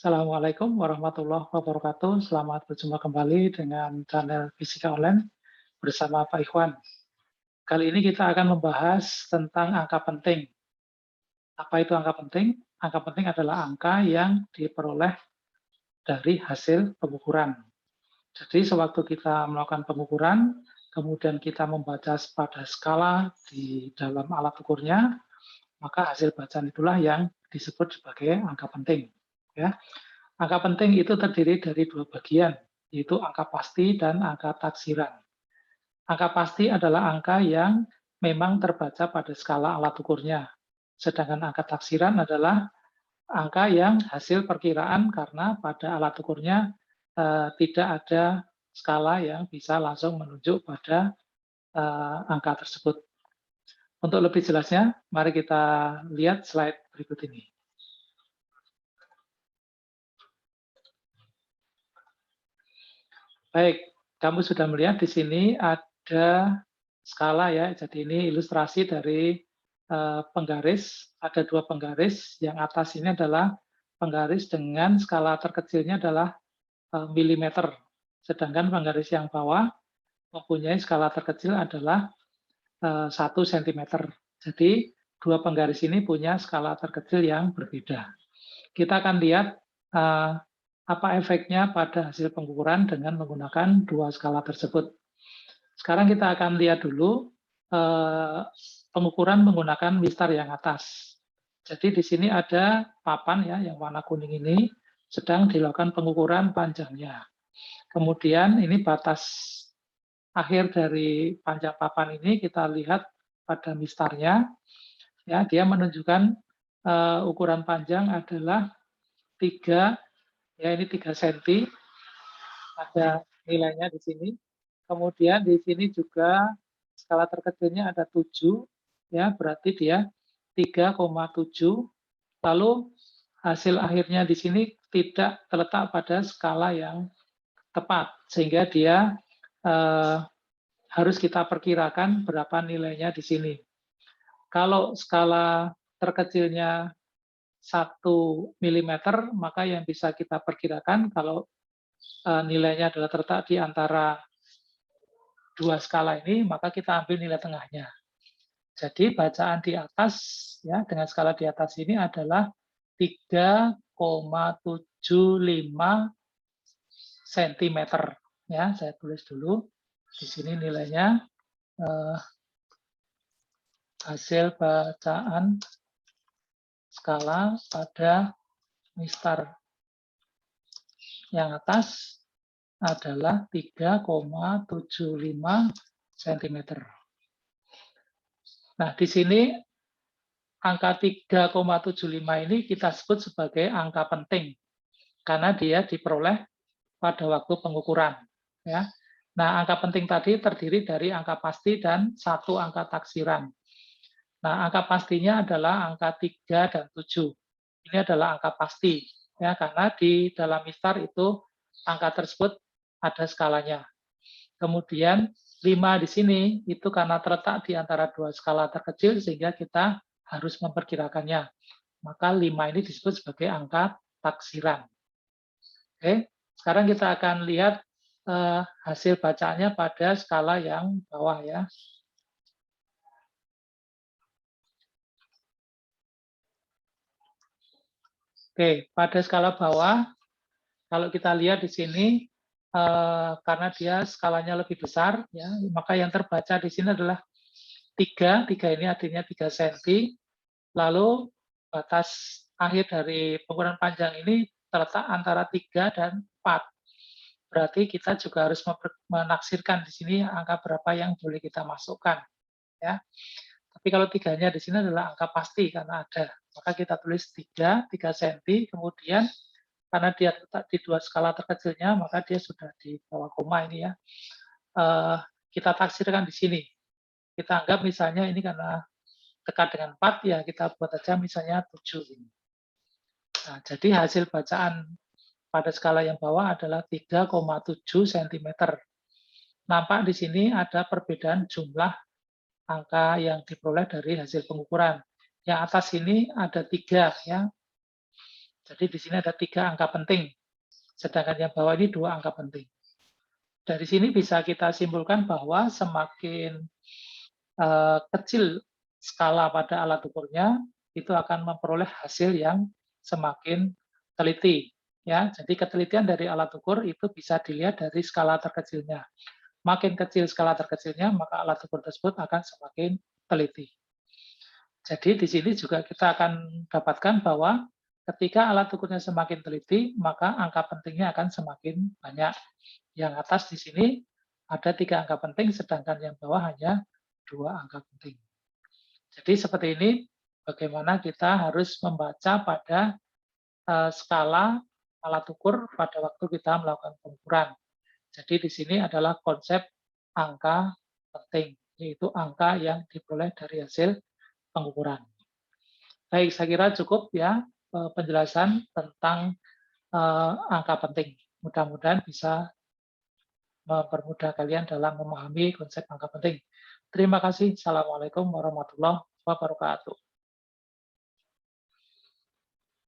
Assalamualaikum warahmatullahi wabarakatuh. Selamat berjumpa kembali dengan channel Fisika Online bersama Pak Ikhwan. Kali ini kita akan membahas tentang angka penting. Apa itu angka penting? Angka penting adalah angka yang diperoleh dari hasil pengukuran. Jadi sewaktu kita melakukan pengukuran, kemudian kita membaca pada skala di dalam alat ukurnya, maka hasil bacaan itulah yang disebut sebagai angka penting. Ya. Angka penting itu terdiri dari dua bagian, yaitu angka pasti dan angka taksiran. Angka pasti adalah angka yang memang terbaca pada skala alat ukurnya. Sedangkan angka taksiran adalah angka yang hasil perkiraan karena pada alat ukurnya tidak ada skala yang bisa langsung menunjuk pada angka tersebut. Untuk lebih jelasnya, mari kita lihat slide berikut ini. Baik, kamu sudah melihat di sini ada skala ya. Jadi ini ilustrasi dari penggaris. Ada dua penggaris. Yang atas ini adalah penggaris dengan skala terkecilnya adalah milimeter. Sedangkan penggaris yang bawah mempunyai skala terkecil adalah 1 cm. Jadi dua penggaris ini punya skala terkecil yang berbeda. Kita akan lihat apa efeknya pada hasil pengukuran dengan menggunakan dua skala tersebut. Sekarang kita akan lihat dulu pengukuran menggunakan mistar yang atas. Jadi di sini ada papan ya yang warna kuning ini sedang dilakukan pengukuran panjangnya. Kemudian ini batas akhir dari panjang papan ini kita lihat pada mistarnya. Ya, dia menunjukkan ukuran panjang adalah 3 ya ini 3 cm, ada nilainya di sini. Kemudian di sini juga skala terkecilnya ada 7, ya berarti dia 3,7. Lalu hasil akhirnya di sini tidak terletak pada skala yang tepat, sehingga dia harus kita perkirakan berapa nilainya di sini. Kalau skala terkecilnya 1 mm, maka yang bisa kita perkirakan kalau nilainya adalah terletak di antara dua skala ini, maka kita ambil nilai tengahnya. Jadi bacaan di atas ya dengan skala di atas ini adalah 3,75 cm. Ya, saya tulis dulu di sini nilainya hasil bacaan skala pada mistar yang atas adalah 3,75 cm. Nah, di sini angka 3,75 ini kita sebut sebagai angka penting karena dia diperoleh pada waktu pengukuran. Ya. Nah, angka penting tadi terdiri dari angka pasti dan satu angka taksiran. Nah, angka pastinya adalah angka 3 dan 7. Ini adalah angka pasti, ya, karena di dalam mistar itu angka tersebut ada skalanya. Kemudian 5 di sini itu karena terletak di antara dua skala terkecil sehingga kita harus memperkirakannya. Maka 5 ini disebut sebagai angka taksiran. Oke, sekarang kita akan lihat hasil bacaannya pada skala yang bawah ya. Oke, pada skala bawah, kalau kita lihat di sini, karena dia skalanya lebih besar, ya, maka yang terbaca di sini adalah 3 ini artinya 3 cm, lalu batas akhir dari pengukuran panjang ini terletak antara 3 dan 4. Berarti kita juga harus menaksirkan di sini angka berapa yang boleh kita masukkan. Ya. Tapi kalau 3-nya di sini adalah angka pasti karena ada. Maka kita tulis 3 cm, kemudian karena dia tetap di dua skala terkecilnya, maka dia sudah di bawah koma ini ya. Kita taksirkan di sini. Kita anggap misalnya ini karena dekat dengan 4, ya kita buat aja misalnya 7 ini. Nah, jadi hasil bacaan pada skala yang bawah adalah 3,7 cm. Nampak di sini ada perbedaan jumlah angka yang diperoleh dari hasil pengukuran. Yang atas ini ada 3 ya. Jadi di sini ada 3 angka penting, sedangkan yang bawah ini 2 angka penting. Dari sini bisa kita simpulkan bahwa semakin kecil skala pada alat ukurnya, itu akan memperoleh hasil yang semakin teliti. Ya, jadi ketelitian dari alat ukur itu bisa dilihat dari skala terkecilnya. Makin kecil skala terkecilnya, maka alat ukur tersebut akan semakin teliti. Jadi di sini juga kita akan dapatkan bahwa ketika alat ukurnya semakin teliti, maka angka pentingnya akan semakin banyak. Yang atas di sini ada 3 angka penting, sedangkan yang bawah hanya 2 angka penting. Jadi seperti ini bagaimana kita harus membaca pada skala alat ukur pada waktu kita melakukan pengukuran. Jadi di sini adalah konsep angka penting, yaitu angka yang diperoleh dari hasil pengukuran. Baik, saya kira cukup ya penjelasan tentang angka penting. Mudah-mudahan bisa mempermudah kalian dalam memahami konsep angka penting. Terima kasih. Assalamualaikum warahmatullahi wabarakatuh.